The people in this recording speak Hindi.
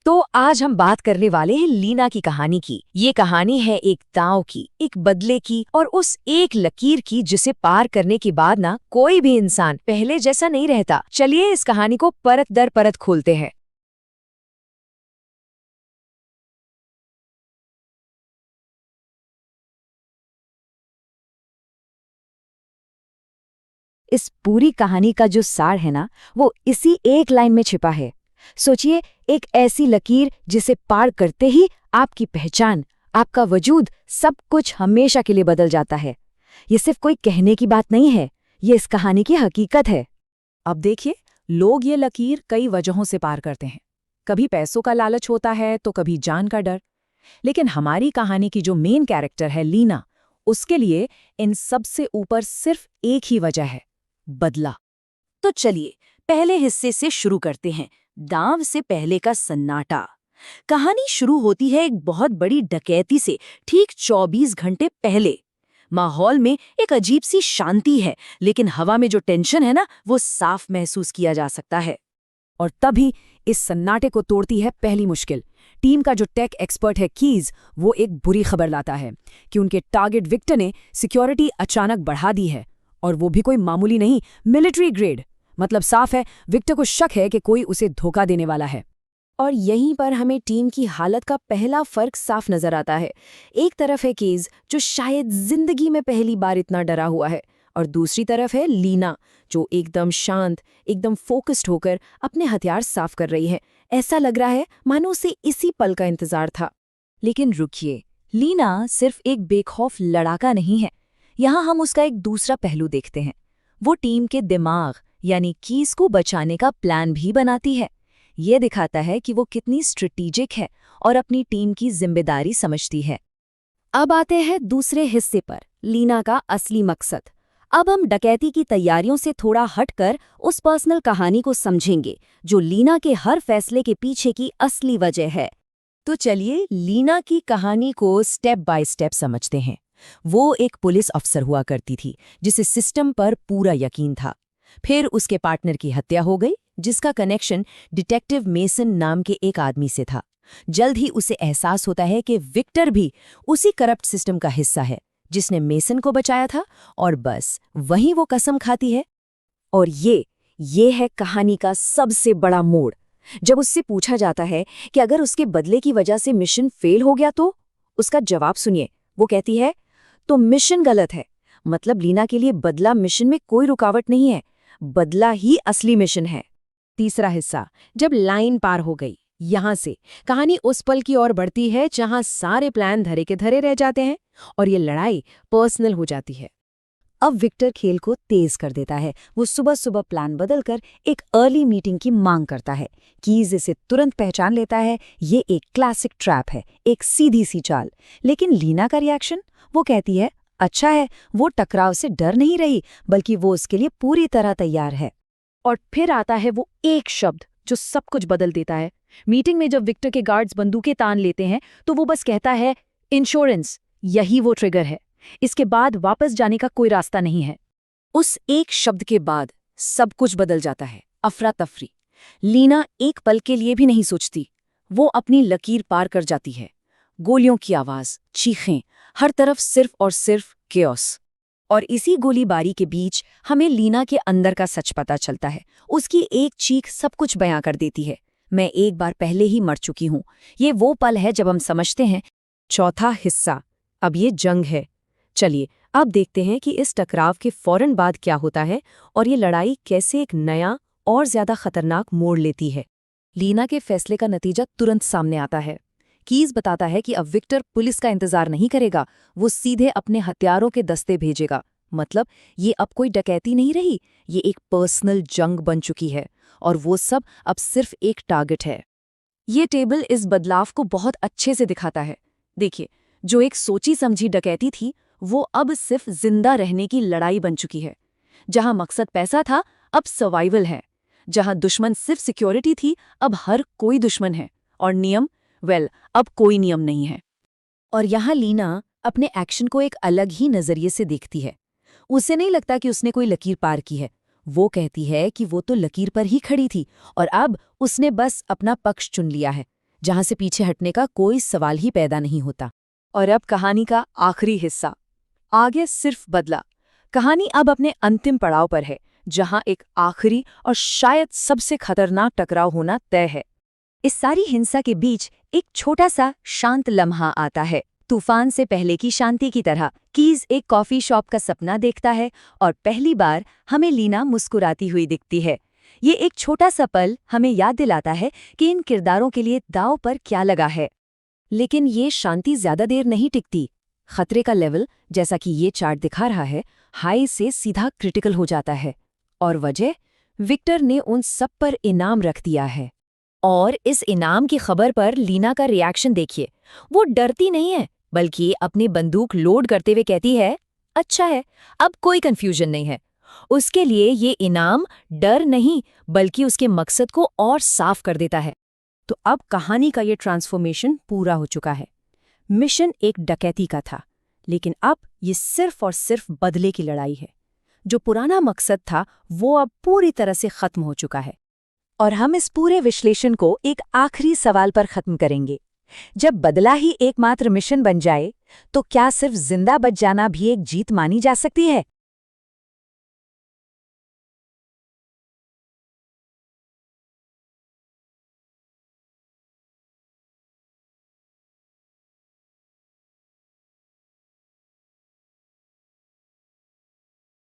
तो आज हम बात करने वाले हैं लीना की कहानी की। ये कहानी है एक दांव की, एक बदले की और उस एक लकीर की जिसे पार करने के बाद ना कोई भी इंसान पहले जैसा नहीं रहता। चलिए इस कहानी को परत दर परत खोलते हैं। इस पूरी कहानी का जो सार है ना, वो इसी एक लाइन में छिपा है। सोचिए, एक ऐसी लकीर जिसे पार करते ही आपकी पहचान, आपका वजूद, सब कुछ हमेशा के लिए बदल जाता है। ये सिर्फ कोई कहने की बात नहीं है, ये इस कहानी की हकीकत है। अब देखिए, लोग ये लकीर कई वजहों से पार करते हैं। कभी पैसों का लालच होता है तो कभी जान का डर। लेकिन हमारी कहानी की जो मेन कैरेक्टर है लीना, उसके लिए इन सबसे ऊपर सिर्फ एक ही वजह है, बदला। तो चलिए पहले हिस्से से शुरू करते हैं, दांव से पहले का सन्नाटा। कहानी शुरू होती है एक बहुत बड़ी डकैती से ठीक 24 घंटे पहले। माहौल में एक अजीब सी शांति है, लेकिन हवा में जो टेंशन है ना, वो साफ महसूस किया जा सकता है। और तभी इस सन्नाटे को तोड़ती है पहली मुश्किल। टीम का जो टेक एक्सपर्ट है कीज, वो एक बुरी खबर लाता है कि उनके टारगेट विक्टर ने सिक्योरिटी अचानक बढ़ा दी है। और वो भी कोई मामूली नहीं, मिलिट्री ग्रेड। मतलब साफ है, विक्टर को शक है कि कोई उसे धोखा देने वाला है। और यहीं पर हमें टीम की हालत का पहला फर्क साफ नजर आता है। एक तरफ है कीज, जो शायद जिंदगी में पहली बार इतना डरा हुआ है, और दूसरी तरफ है लीना, जो एकदम शांत, एकदम फोकस्ड होकर अपने हथियार साफ कर रही है। ऐसा लग रहा है मानो उसे इसी पल का इंतजार था। लेकिन रुकिए, लीना सिर्फ एक बेखौफ लड़ाका नहीं है। यहाँ हम उसका एक दूसरा पहलू देखते हैं। वो टीम के दिमाग यानी कीज को बचाने का प्लान भी बनाती है। ये दिखाता है कि वो कितनी स्ट्रेटेजिक है और अपनी टीम की जिम्मेदारी समझती है। अब आते हैं दूसरे हिस्से पर, लीना का असली मकसद। अब हम डकैती की तैयारियों से थोड़ा हटकर उस पर्सनल कहानी को समझेंगे, जो लीना के हर फैसले के पीछे की असली वजह है। तो चलिए लीना की कहानी को स्टेप बाय स्टेप समझते हैं। वो एक पुलिस अफसर हुआ करती थी जिसे सिस्टम पर पूरा यकीन था। फिर उसके पार्टनर की हत्या हो गई, जिसका कनेक्शन डिटेक्टिव मेसन नाम के एक आदमी से था। जल्द ही उसे एहसास होता है कि विक्टर भी उसी करप्ट सिस्टम का हिस्सा है जिसने मेसन को बचाया था, और बस वहीं वो कसम खाती है। और ये है कहानी का सबसे बड़ा मोड़। जब उससे पूछा जाता है कि अगर उसके बदले की वजह से मिशन फेल हो गया तो उसका जवाब सुनिए। वो कहती है, तो मिशन गलत है। मतलब लीना के लिए बदला मिशन में कोई रुकावट नहीं है, बदला ही असली मिशन है। तीसरा हिस्सा, जब लाइन पार हो गई, यहाँ से कहानी उस पल की ओर बढ़ती है जहाँ सारे प्लान धरे के धरे रह जाते हैं और ये लड़ाई पर्सनल हो जाती है। अब विक्टर खेल को तेज कर देता है। वो सुबह सुबह प्लान बदलकर एक अर्ली मीटिंग की मांग करता है। कीज इसे तुरंत पहचान लेता है, ये एक क्लासिक ट्रैप है, एक सीधी सी चाल। लेकिन लीना का रिएक्शन, वो कहती है अच्छा है, वो टकराव से डर नहीं रही, बल्कि वो उसके लिए पूरी तरह तैयार है। और फिर आता है वो एक शब्द जो सब कुछ बदल देता है। मीटिंग में जब विक्टर के गार्ड्स बंदूकें तान लेते हैं तो वो बस कहता है इंश्योरेंस। यही वो ट्रिगर है। इसके बाद वापस जाने का कोई रास्ता नहीं है। उस एक शब्द के बाद सब कुछ बदल जाता है। अफरा तफरी। लीना एक पल के लिए भी नहीं सोचती, वो अपनी लकीर पार कर जाती है। गोलियों की आवाज, चीखें, हर तरफ सिर्फ और सिर्फ केओस। और इसी गोलीबारी के बीच हमें लीना के अंदर का सच पता चलता है। उसकी एक चीख सब कुछ बयां कर देती है, मैं एक बार पहले ही मर चुकी हूं। ये वो पल है जब हम समझते हैं। चौथा हिस्सा, अब ये जंग है। चलिए अब देखते हैं कि इस टकराव के फौरन बाद क्या होता है और ये लड़ाई कैसे एक नया और ज्यादा खतरनाक मोड़ लेती है। लीना के फैसले का नतीजा तुरंत सामने आता है। कीज बताता है कि अब विक्टर पुलिस का इंतजार नहीं करेगा, वो सीधे अपने हथियारों के दस्ते भेजेगा। मतलब ये अब कोई डकैती नहीं रही, ये एक पर्सनल जंग बन चुकी है, और वो सब अब सिर्फ एक टारगेट है। ये टेबल इस बदलाव को बहुत अच्छे से दिखाता है। देखिए, जो एक सोची समझी डकैती थी, वो अब सिर्फ जिंदा रहने की लड़ाई बन चुकी है। जहां मकसद पैसा था, अब सर्वाइवल है। जहां दुश्मन सिर्फ सिक्योरिटी थी, अब हर कोई दुश्मन है। और नियम, अब कोई नियम नहीं है। और यहाँ लीना अपने एक्शन को एक अलग ही नजरिए से देखती है। उसे नहीं लगता कि उसने कोई लकीर पार की है। वो कहती है कि वो तो लकीर पर ही खड़ी थी और अब उसने बस अपना पक्ष चुन लिया है। जहां से पीछे हटने का कोई सवाल ही पैदा नहीं होता। और अब कहानी का आखिरी हिस्सा। आगे सिर्फ बदला। कहानी अब अपने अंतिम पड़ाव पर है, जहां एक आखिरी और शायद सबसे खतरनाक टकराव होना तय है। इस सारी हिंसा के बीच एक छोटा सा शांत लम्हा आता है। तूफान से पहले की शांति की तरह कीज एक कॉफी शॉप का सपना देखता है और पहली बार हमें लीना मुस्कुराती हुई दिखती है। ये एक छोटा सा पल हमें याद दिलाता है कि इन किरदारों के लिए दांव पर क्या लगा है। लेकिन ये शांति ज्यादा देर नहीं टिकती। खतरे का लेवल, जैसा कि ये चार्ट दिखा रहा है, हाई से सीधा क्रिटिकल हो जाता है। और वजह, विक्टर ने उन सब पर इनाम रख दिया है। और इस इनाम की खबर पर लीना का रिएक्शन देखिए। वो डरती नहीं है, बल्कि अपनी बंदूक लोड करते हुए कहती है, अच्छा है, अब कोई कंफ्यूजन नहीं है। उसके लिए ये इनाम डर नहीं, बल्कि उसके मकसद को और साफ कर देता है। तो अब कहानी का ये ट्रांसफॉर्मेशन पूरा हो चुका है। मिशन एक डकैती का था, लेकिन अब ये सिर्फ और सिर्फ बदले की लड़ाई है। जो पुराना मकसद था वो अब पूरी तरह से खत्म हो चुका है। और हम इस पूरे विश्लेषण को एक आखिरी सवाल पर खत्म करेंगे। जब बदला ही एकमात्र मिशन बन जाए, तो क्या सिर्फ जिंदा बच जाना भी एक जीत मानी जा सकती है?